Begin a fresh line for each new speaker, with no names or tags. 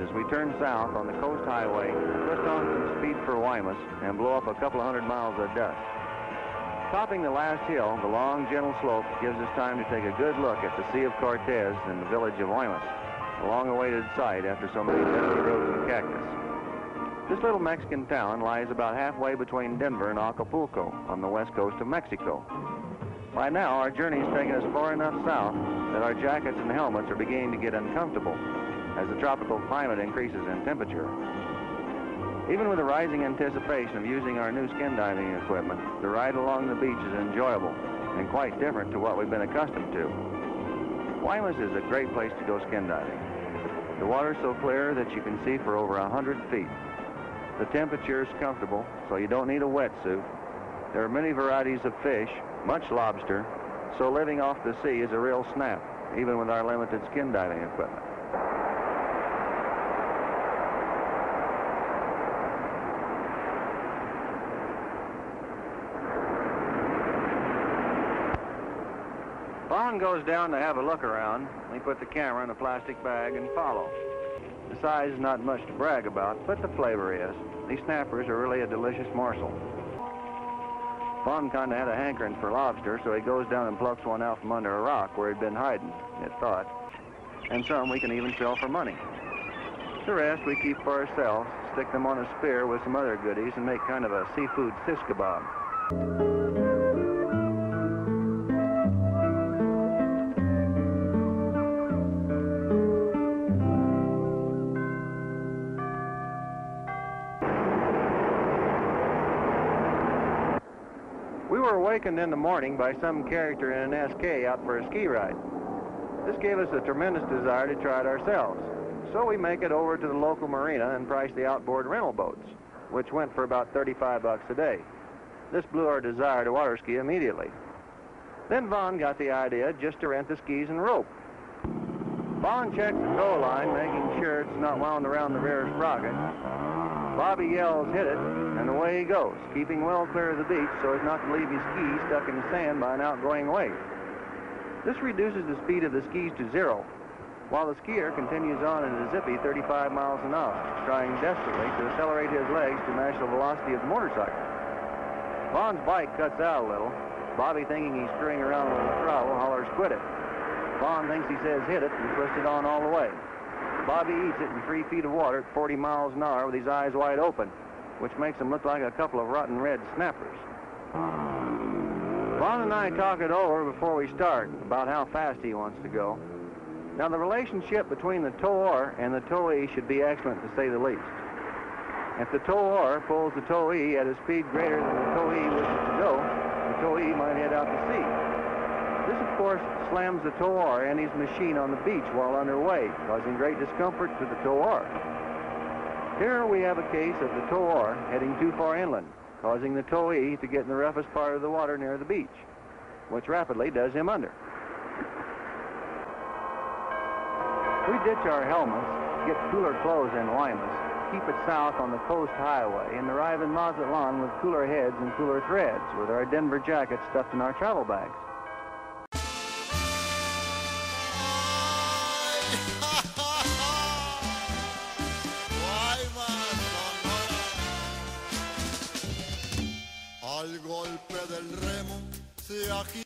as we turn south on the coast highway, twist on some speed for Guaymas, and blow up a couple of hundred miles of dust. Topping the last hill, the long, gentle slope gives us time to take a good look at the Sea of Cortez and the village of Guaymas, a long-awaited sight after so many dusty roads and cactus. This little Mexican town lies about halfway between Denver and Acapulco on the west coast of Mexico. By now, our journey has taken us far enough south that our jackets and helmets are beginning to get uncomfortable as the tropical climate increases in temperature. Even with the rising anticipation of using our new skin diving equipment, the ride along the beach is enjoyable and quite different to what we've been accustomed to. Guaymas is a great place to go skin diving. The water's so clear that you can see for over 100 feet. The temperature is comfortable, so you don't need a wetsuit. There are many varieties of fish, much lobster, so living off the sea is a real snap, even with our limited skin diving equipment. Vaughn goes down to have a look around. We put the camera in a plastic bag and follow. The size is not much to brag about, but the flavor is. These snappers are really a delicious morsel. Vaughn kind of had a hankering for lobster, so he goes down and plucks one out from under a rock where he'd been hiding, it thought. And some we can even sell for money. The rest we keep for ourselves, stick them on a spear with some other goodies, and make kind of a seafood fish kebab. We were awakened in the morning by some character in an SK out for a ski ride. This gave us a tremendous desire to try it ourselves. So we make it over to the local marina and price the outboard rental boats, which went for about 35 bucks a day. This blew our desire to water ski immediately. Then Vaughn got the idea just to rent the skis and rope. Vaughn checks the tow line, making sure it's not wound around the rear sprocket. Bobby yells, "Hit it," and away he goes, keeping well clear of the beach so as not to leave his skis stuck in the sand by an outgoing wave. This reduces the speed of the skis to 0, while the skier continues on at a zippy 35 miles an hour, trying desperately to accelerate his legs to match the velocity of the motorcycle. Vaughn's bike cuts out a little. Bobby, thinking he's screwing around with the throttle, hollers, "Quit it." Vaughn thinks he says, "Hit it," and twists it on all the way. Bobby eats it in 3 feet of water at 40 miles an hour with his eyes wide open, which makes him look like a couple of rotten red snappers. Vaughn and I talk it over before we start about how fast he wants to go. Now, the relationship between the tow-oar and the towee should be excellent, to say the least. If the tow-oar pulls the towee at a speed greater than the towee wishes to go, the towee might head out to sea. This, of course, slams the tow-oar and his machine on the beach while underway, causing great discomfort to the tow-oar. Here we have a case of the tow-oar heading too far inland, causing the towee to get in the roughest part of the water near the beach, which rapidly does him under. We ditch our helmets, get cooler clothes in Guaymas, keep it south on the coast highway, and arrive in Mazatlan with cooler heads and cooler threads, with our Denver jackets stuffed in our travel bags.
Al golpe del remo se agita.